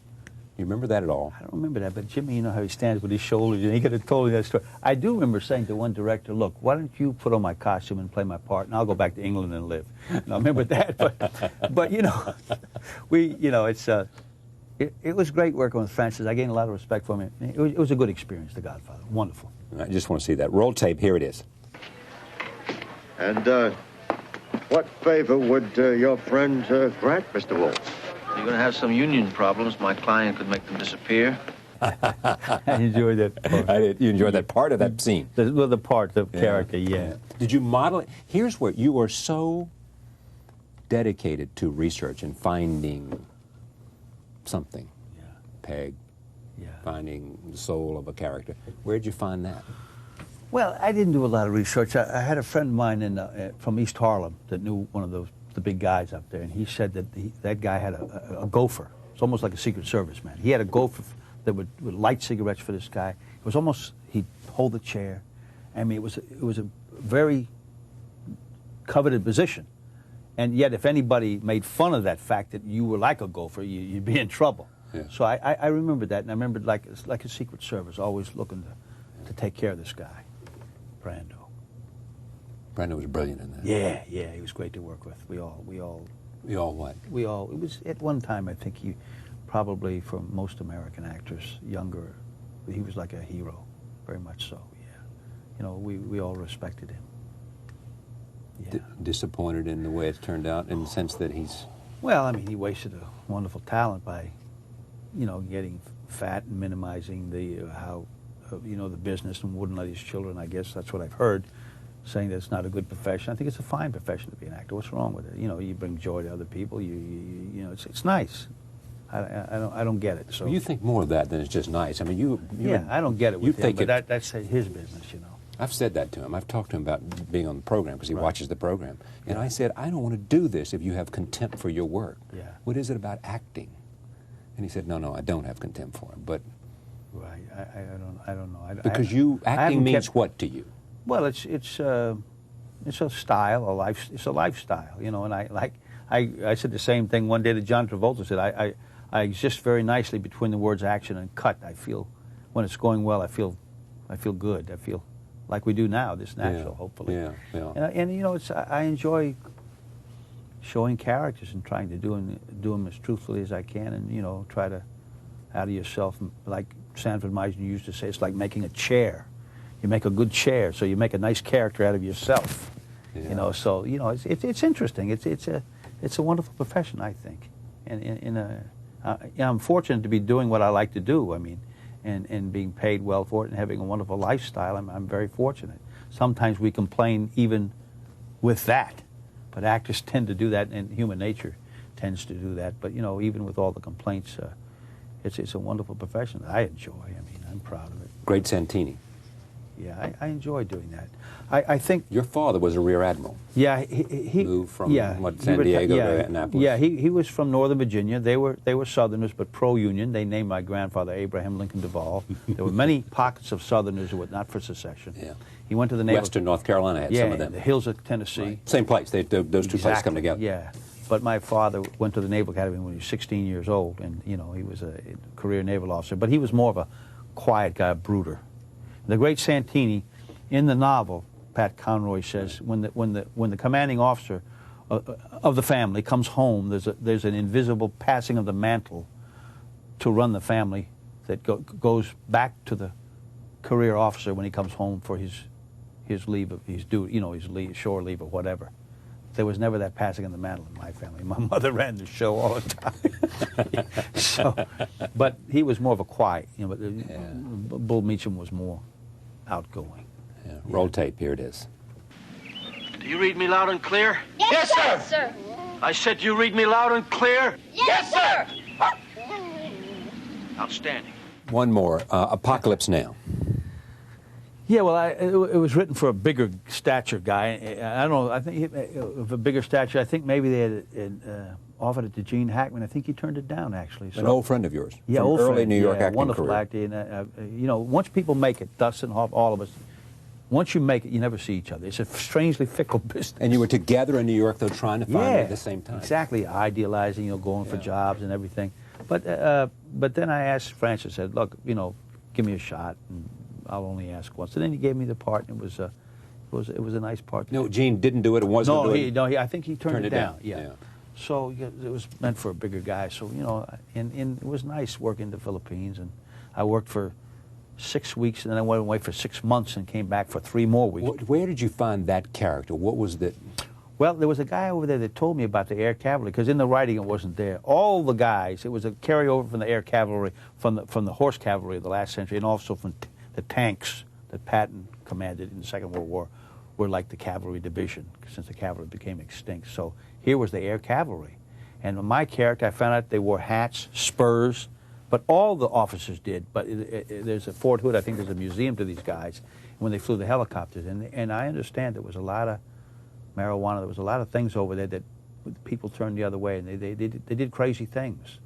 You remember that at all? I don't remember that, but Jimmy, you know how he stands with his shoulders, and he could have told me that story. I do remember saying to one director, look, why don't you put on my costume and play my part, and I'll go back to England and live. And I remember that, but you know, it was great working with Francis. I gained a lot of respect for him. It was a good experience, The Godfather. Wonderful. I just want to see that. Roll tape, here it is. And what favor would your friend grant, Mr. Wolf? You're going to have some union problems. My client could make them disappear. I enjoyed that part. You enjoyed that part of that scene? The part, the character, yeah. Did you model it? Here's where you were so dedicated to research and finding something. Yeah. Peg. Yeah. Finding the soul of a character. Where'd you find that? Well, I didn't do a lot of research. I had a friend of mine from East Harlem that knew one of the big guys up there, and he said that that guy had a gopher. It's almost like a Secret Service man. He had a gopher that would light cigarettes for this guy. It was almost, he'd hold the chair. I mean, it was a very coveted position. And yet, if anybody made fun of that fact that you were like a gopher, you'd be in trouble. Yeah. So I remembered that, and I rememred like a Secret Service, always looking to take care of this guy, Brando. Brando was brilliant in that. Yeah, he was great to work with. We all what? it was, at one time, I think he, probably for most American actors, younger, he was like a hero, very much so, yeah. You know, we all respected him. Yeah. Disappointed in the way it's turned out, in the sense that he's... Well, I mean, he wasted a wonderful talent by, you know, getting fat and minimizing the the business, and wouldn't let his children, I guess, that's what I've heard, saying that it's not a good profession. I think it's a fine profession to be an actor. What's wrong with it? You know, you bring joy to other people. You know, it's nice. I don't get it. So you think more of that than it's just nice. I mean, I don't get it with him, think but that's his business, you know. I've said that to him. I've talked to him about being on the program because he watches the program. And I said, I don't want to do this if you have contempt for your work. Yeah. What is it about acting? And he said, no, I don't have contempt for him. But right, I don't know. Because acting means what to you? Well, it's a style, it's a lifestyle, you know. And I said the same thing one day to John Travolta. Said I exist very nicely between the words action and cut. I feel when it's going well, I feel good. I feel like we do now, this natural, hopefully. Yeah. And you know, I enjoy showing characters and trying to do them as truthfully as I can, and you know, try to out of yourself, like Sanford Meisner used to say, it's like making a chair. You make a good chair, so you make a nice character out of yourself. Yeah. You know, so you know, it's interesting. It's a wonderful profession, I think, and I'm fortunate to be doing what I like to do. I mean. And being paid well for it and having a wonderful lifestyle, I'm very fortunate. Sometimes we complain even with that, but actors tend to do that, and human nature tends to do that. But you know, even with all the complaints, it's a wonderful profession that I enjoy. I mean, I'm proud of it. Great Santini. Yeah, I enjoy doing that. I think your father was a rear admiral. Yeah, he moved from San Diego to Annapolis. Yeah, he was from Northern Virginia. They were Southerners, but pro-union. They named my grandfather Abraham Lincoln Duvall. There were many pockets of Southerners who were not for secession. Yeah. He went to the Naval. Western North Carolina had some of them. The hills of Tennessee. Right. Same place. Those two places come together. Yeah. But my father went to the Naval Academy when he was 16 years old, and you know, he was a career naval officer. But he was more of a quiet guy, a brooder. The great Santini, in the novel, Pat Conroy says, when the commanding officer of the family comes home, there's an invisible passing of the mantle to run the family that goes back to the career officer when he comes home for his leave of his shore leave or whatever. There was never that passing of the mantle in my family. My mother ran the show all the time. But he was more of a quiet. You know, Bull Meacham was more outgoing. Yeah. Roll tape. Here it is. Do you read me loud and clear? Yes, sir. I said you read me loud and clear? Yes, sir. Outstanding. One more. Apocalypse Now. Yeah, well, it was written for a bigger stature guy. I don't know. I think of a bigger stature. I think maybe they had offered it to Gene Hackman. I think he turned it down, actually. So, An old friend of yours. Yeah, from old early friend. New York yeah, acting wonderful career. actor. And, you know, once people make it, Dustin, Hoff, all of us, once you make it, you never see each other. It's a strangely fickle business. And you were together in New York, though, trying to find it at the same time. Exactly, idealizing, you know, going for jobs and everything. But then I asked Francis, I said, look, you know, give me a shot, and I'll only ask once. And then he gave me the part, and it was a nice part. No, Gene didn't do it. It wasn't. No, I think he turned it down. Yeah. So yeah, it was meant for a bigger guy. So you know, and it was nice working in the Philippines, and I worked for 6 weeks, and then I went away for 6 months and came back for 3 more weeks. Where did you find that character? What was the... Well, there was a guy over there that told me about the Air Cavalry, because in the writing it wasn't there. All the guys, it was a carryover from the Air Cavalry, from the Horse Cavalry of the last century, and also from the tanks that Patton commanded in the Second World War, were like the cavalry division, since the cavalry became extinct. So here was the Air Cavalry. And my character, I found out they wore hats, spurs, but all the officers did. But there's a Fort Hood, I think there's a museum to these guys, when they flew the helicopters. And I understand there was a lot of marijuana, there was a lot of things over there that people turned the other way, and they did crazy things.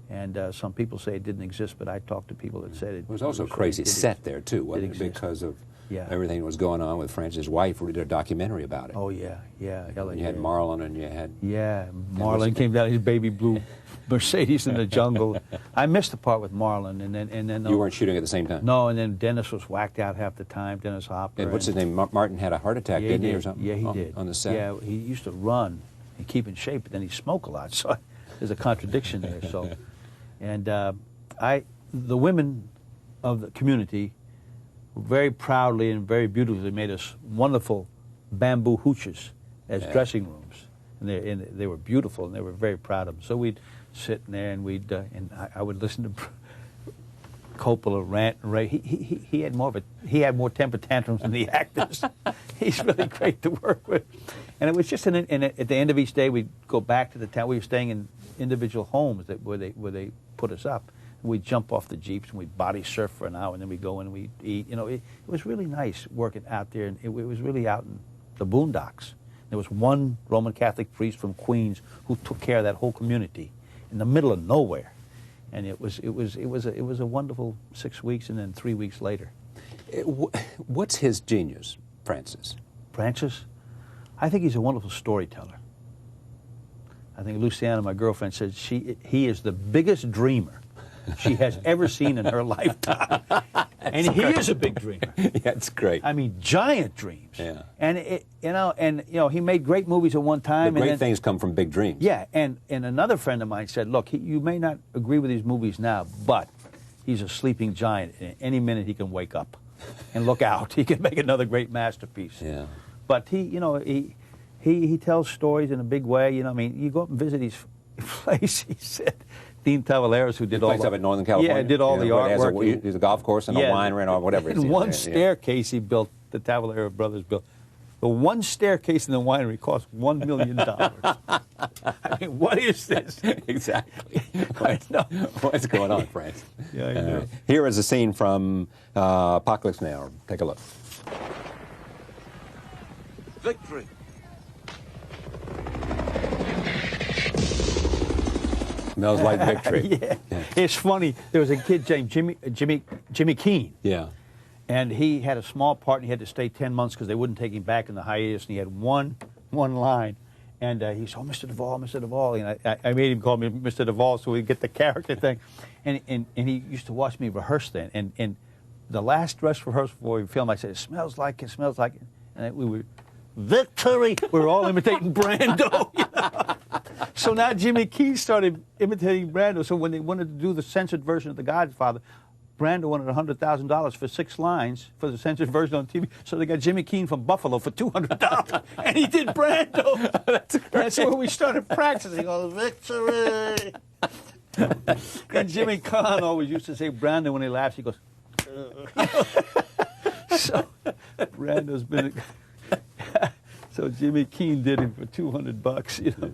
And some people say it didn't exist, but I talked to people that said it. It was also a crazy set there, too, wasn't it? Because of everything that was going on with Francis' wife. We did a documentary about it. Oh, yeah. You had Marlon, and you had... Yeah, Marlon came down his baby blue Mercedes in the jungle. I missed the part with Marlon, and then You weren't shooting at the same time? No, and then Dennis was whacked out half the time, Dennis Hopper. And what's his name? Martin had a heart attack, didn't he, or something? Yeah, he did. On the set? Yeah, he used to run and keep in shape, but then he'd smoke a lot, so there's a contradiction there. So, and the women of the community very proudly and very beautifully made us wonderful bamboo hooches as dressing rooms, and they were beautiful, and they were very proud of them. So we'd sit in there, and I would listen to Coppola rant and rave. He had more temper tantrums than the actors. He's really great to work with, and it was just at the end of each day we'd go back to the town. We were staying in individual homes where they put us up. We'd jump off the Jeeps and we'd body surf for an hour, and then we'd go in and we'd eat. You know, it was really nice working out there, and it was really out in the boondocks. There was one Roman Catholic priest from Queens who took care of that whole community in the middle of nowhere, and it was a wonderful 6 weeks, and then 3 weeks later. What's his genius, Francis? Francis, I think he's a wonderful storyteller. I think Luciana, my girlfriend, said he is the biggest dreamer she has ever seen in her lifetime. And he is a big dreamer. Yeah, it's great. I mean, giant dreams. Yeah. And he made great movies at one time. Great things come from big dreams. Yeah, and another friend of mine said, look, you may not agree with these movies now, but he's a sleeping giant. And any minute he can wake up and look out. He can make another great masterpiece. Yeah. But he tells stories in a big way. You know, I mean, you go up and visit his place, he said. Dean Tavares, who did all the up in Northern California. Yeah, did all the artwork. There's a golf course and a winery and whatever. And one staircase he built, the Tavares brothers built. The one staircase in the winery cost $1 million. I mean, what is this? Exactly. What's going on, France? Yeah, I know. Here is a scene from Apocalypse Now. Take a look. Victory. Smells like victory. Yeah. It's funny. There was a kid named Jimmy Keene. Yeah. And he had a small part, and he had to stay 10 months because they wouldn't take him back in the hiatus, and he had one line. And he said, oh, Mr. Duvall, Mr. Duvall. And I made him call me Mr. Duvall so we'd get the character thing. And he used to watch me rehearse then. And the last dress rehearsal before we filmed, I said, it smells like it. And we were, victory! We were all imitating Brando. You know? So now Jimmy Keene started imitating Brando. So when they wanted to do the censored version of The Godfather, Brando wanted $100,000 for 6 lines for the censored version on TV. So they got Jimmy Keene from Buffalo for $200, and he did Brando. That's where we started practicing. Oh, victory! And Jimmy Kahn always used to say Brando when he laughs. He goes. So Brando's been. So Jimmy Keene did him for $200. You know.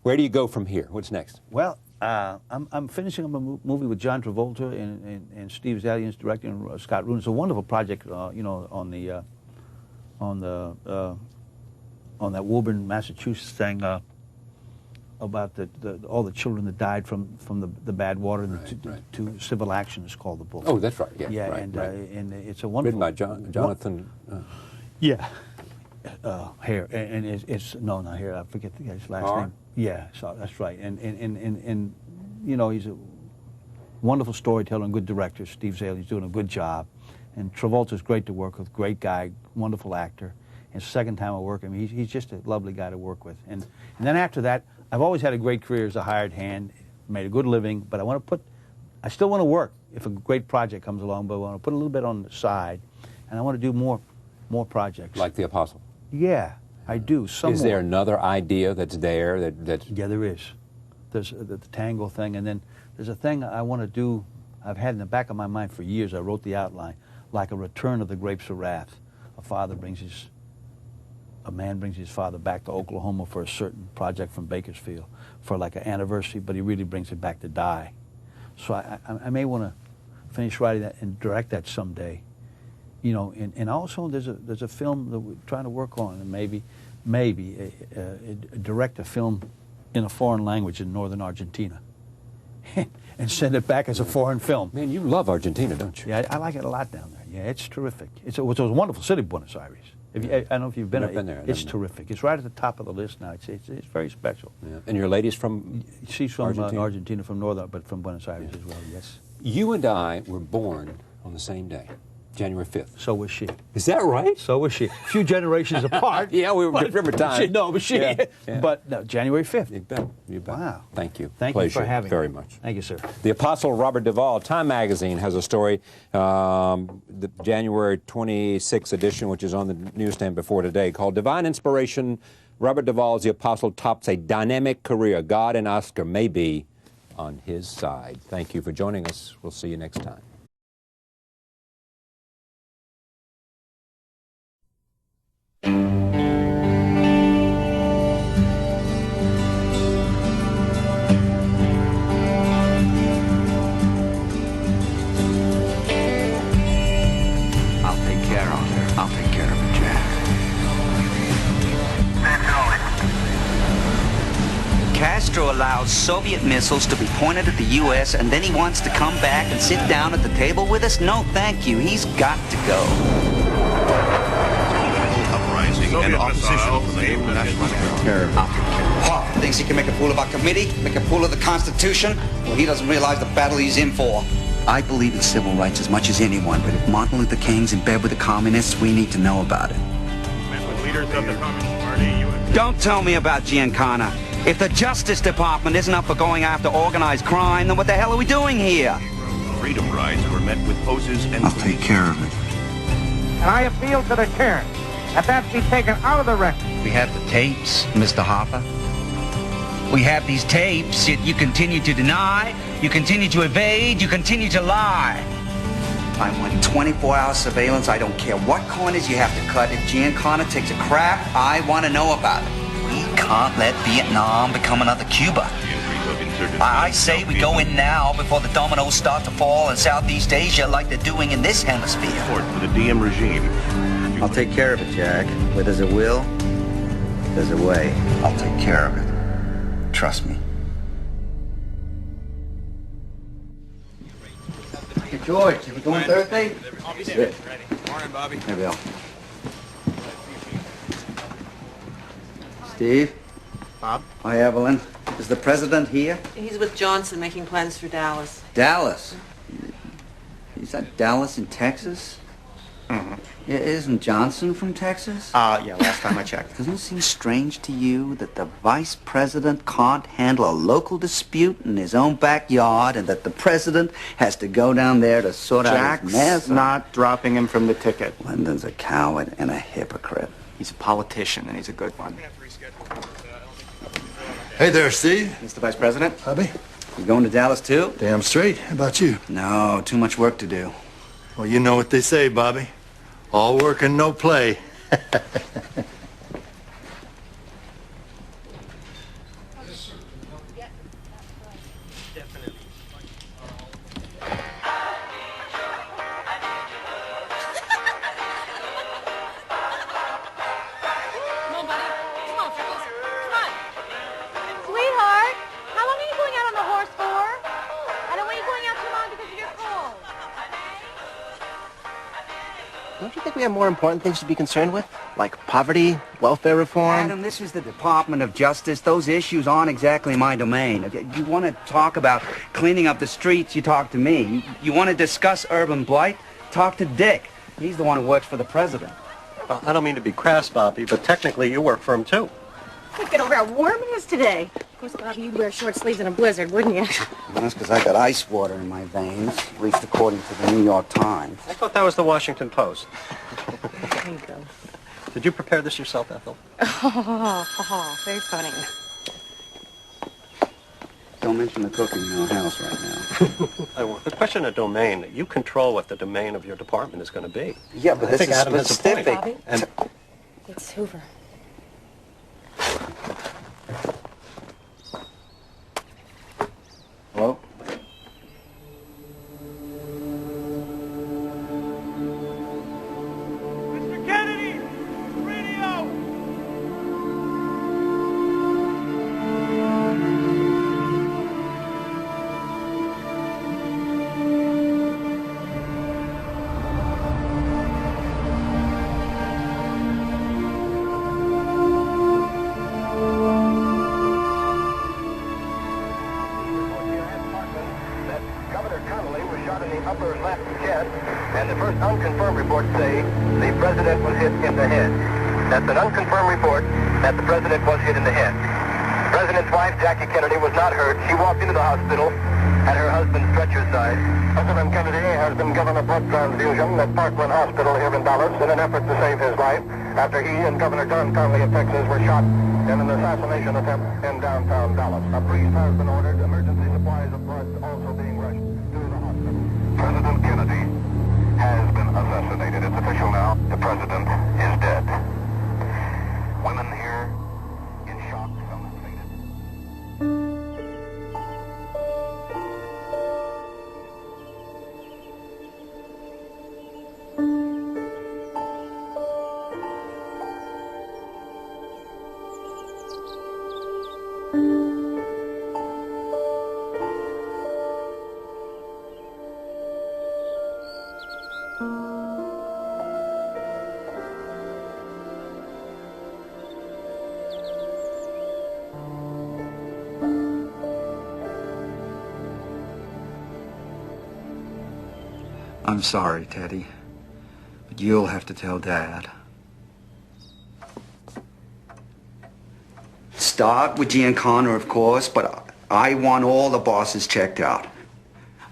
Where do you go from here? What's next? Well, I'm finishing up a movie with John Travolta and Steve Zalian's directing, and Scott Rudin. It's a wonderful project, on that Woburn, Massachusetts thing. about all the children that died from the bad water to civil action is called the book. Oh, that's right. Yeah, Yeah, right, and right. and it's a wonderful. Written by Jonathan. Yeah. Hare, and it's no, not Hare. I forget the guy's last Har? name. Yeah, so that's right. And you know, he's a wonderful storyteller and good director. Steve Zale's doing a good job, and Travolta's great to work with. Great guy, wonderful actor. And second time I work with him, he's just a lovely guy to work with. And then after that, I've always had a great career as a hired hand, made a good living. But I still want to work if a great project comes along. But I want to put a little bit on the side, and I want to do more projects. Like The Apostle. Yeah, I do. Is there another idea that's there that's... Yeah, there is. There's the tango thing, and then there's a thing I want to do. I've had in the back of my mind for years. I wrote the outline, like a return of the grapes of wrath. A man brings his father back to Oklahoma for a certain project from Bakersfield for like an anniversary, but he really brings it back to die. So I may want to finish writing that and direct that someday. You know, and also there's a film that we're trying to work on, and maybe direct a film in a foreign language in northern Argentina, and send it back as a foreign film. Man, you love Argentina, don't you? Yeah, I like it a lot down there. Yeah, it's terrific. It's a wonderful city, Buenos Aires. I don't know if you've been I've been there. It's terrific. It's right at the top of the list now. It's very special. Yeah. And your lady's from She's from Argentina? from northern, but from Buenos Aires as well, yes. You and I were born on the same day, January 5th. So was she. Is that right? So was she. A few generations apart. Yeah, we were different times. But she. Yeah, yeah. But no, January 5th. You bet. You bet. Wow. Thank you. Thank Pleasure you for having very me. much. Thank you, sir. The Apostle Robert Duvall. Time Magazine has a story, the January 26th edition, which is on the newsstand before today, called Divine Inspiration. Robert Duvall's The Apostle tops a dynamic career. God and Oscar may be on his side. Thank you for joining us. We'll see you next time. I'll take care of it, Jack. Castro allows Soviet missiles to be pointed at the U.S., and then he wants to come back and sit down at the table with us? No, thank you. He's got to go. Uprising and opposition from the international community. What? Thinks he can make a fool of our committee? Make a fool of the Constitution? Well, he doesn't realize the battle he's in for. I believe in civil rights as much as anyone, but if Martin Luther King's in bed with the communists, we need to know about it. Met with leaders of the Communist Party. Don't tell me about Giancana. If the Justice Department isn't up for going after organized crime, then what the hell are we doing here? Freedom rides were met with poses and... I'll take care of it. And I appeal to the chair that that be taken out of the record. We have the tapes, Mr. Harper. We have these tapes, yet you continue to deny, you continue to evade, you continue to lie. I want 24-hour surveillance. I don't care what corners you have to cut. If Giancana takes a crap, I want to know about it. We can't let Vietnam become another Cuba. I say we go in now before the dominoes start to fall in Southeast Asia like they're doing in this hemisphere. Support for the Diem regime. I'll take care of it, Jack. Where there's a will, there's a way. I'll take care of it. Trust me. Hey, George, are we going Thursday? Good. Morning, Bobby. Hey, Bill. Steve? Bob? Hi, Evelyn. Is the president here? He's with Johnson making plans for Dallas. Dallas? Is that Dallas in Texas? Mm-hmm. Yeah, isn't Johnson from Texas? Yeah, last time I checked. Doesn't it seem strange to you that the vice president can't handle a local dispute in his own backyard and that the president has to go down there to sort out his mess? Jack's not dropping him from the ticket. Lyndon's a coward and a hypocrite. He's a politician, and he's a good one. Hey there, Steve. Mr. Vice President? Hubby? You going to Dallas, too? Damn straight. How about you? No, too much work to do. Well, you know what they say, Bobby. All work and no play. Sweetheart! we have more important things to be concerned with? Like poverty, welfare reform? Adam, this is the Department of Justice. Those issues aren't exactly my domain. If you want to talk about cleaning up the streets, you talk to me. You want to discuss urban blight? Talk to Dick. He's the one who works for the president. Well, I don't mean to be crass, Bobby, but technically you work for him, too. Look at over how warm it is today. Of course, Bobby, you'd wear short sleeves in a blizzard, wouldn't you? Well, that's because I got ice water in my veins, at least according to the New York Times. I thought that was the Washington Post. There you go. Did you prepare this yourself, Ethel? Oh, very funny. Don't mention the cooking in our house right now. The question of domain, you control what the domain of your department is going to be. Yeah, but I this think is Adam has a point. specific. And It's Hoover. Hello? Mr. Kennedy! Radio! upper left chest, and the first unconfirmed reports say the president was hit in the head. That's an unconfirmed report that the president was hit in the head. The president's wife, Jackie Kennedy, was not hurt. She walked into the hospital at her husband's stretcher side. President Kennedy has been given a blood transfusion at Parkland Hospital here in Dallas in an effort to save his life after he and Governor John Connally of Texas were shot in an assassination attempt in downtown Dallas. A priest has been ordered. Emergency supplies of blood also being rushed to the hospital. President Kennedy has been assassinated. It's official now. The president is dead. Women here in shock. Some have fainted. I'm sorry, Teddy, but you'll have to tell Dad. Start with Gian Connor, of course, but I want all the bosses checked out.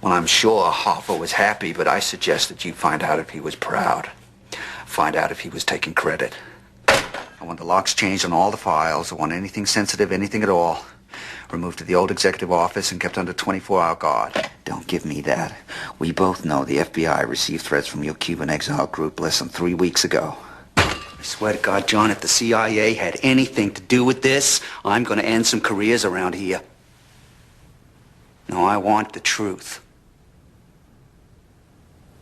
Well, I'm sure Hoffa was happy, but I suggest that you find out if he was proud. Find out if he was taking credit. I want the locks changed on all the files. I want anything sensitive, anything at all, removed to the old executive office and kept under 24-hour guard. Don't give me that. We both know the FBI received threats from your Cuban exile group less than 3 weeks ago. I swear to God, John, if the CIA had anything to do with this, I'm going to end some careers around here. No, I want the truth.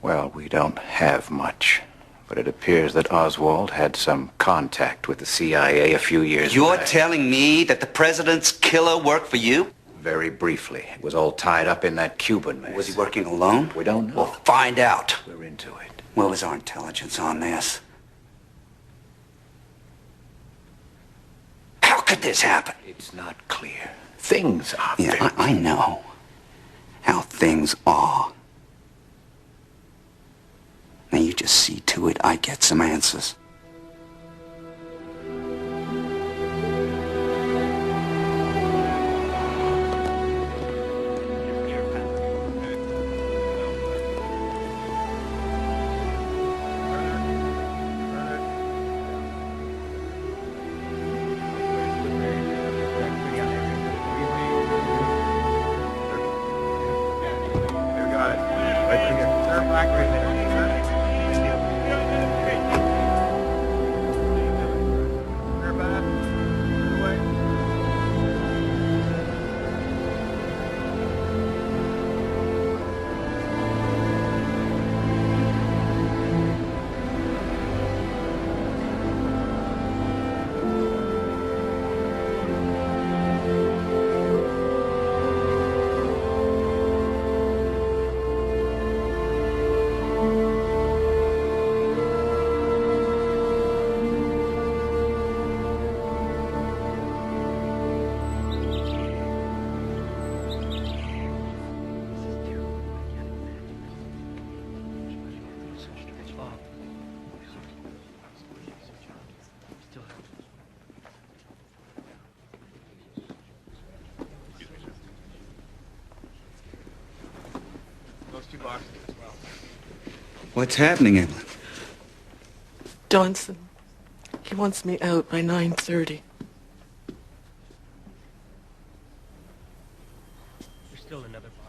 Well, we don't have much. But it appears that Oswald had some contact with the CIA a few years You're back. telling me that the president's killer worked for you? Very briefly. It was all tied up in that Cuban mess. Was he working alone? We don't know. Well, find out. We're into it. Where was our intelligence on this? How could this happen? It's not clear. Things are Yeah, I know how things are. Now you just see to it I get some answers. boxes as well. What's happening, Evelyn? Johnson. He wants me out by 9:30. There's still another box.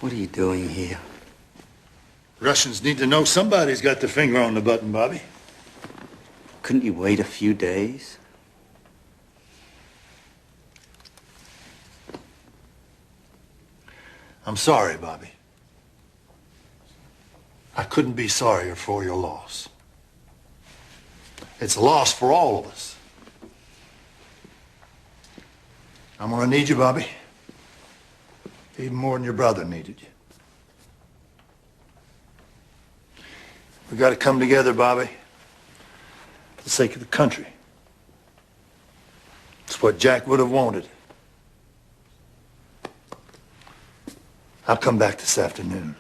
What are you doing here? Russians need to know somebody's got their finger on the button, Bobby. Couldn't you wait a few days? I'm sorry, Bobby. I couldn't be sorrier for your loss. It's a loss for all of us. I'm gonna need you, Bobby. Even more than your brother needed you. We gotta come together, Bobby. For the sake of the country. It's what Jack would have wanted. I'll come back this afternoon.